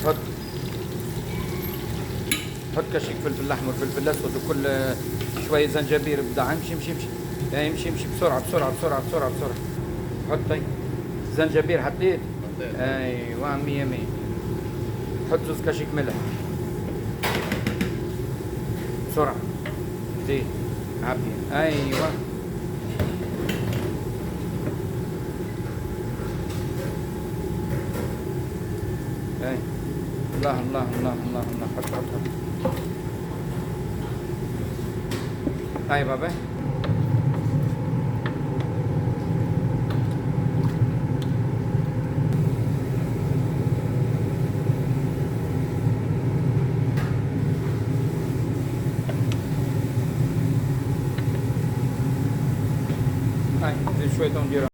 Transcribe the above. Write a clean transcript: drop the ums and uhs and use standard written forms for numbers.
حط حط كشك فلفل احمر، فلفل اسود، وكل شويه زنجبيل بدعم. امشي امشي امشي، امشي امشي بسرعه بسرعه بسرعه بسرعه بسرعه. حطي زنجبيل، حطيت؟ ايوه، مية مية. حط جوز كشك ملح بسرعه. زيت، عبي، ايوه. اي، الله الله الله الله الله. حط حط حط. هاي بابا. هاي زي شوية نديرها.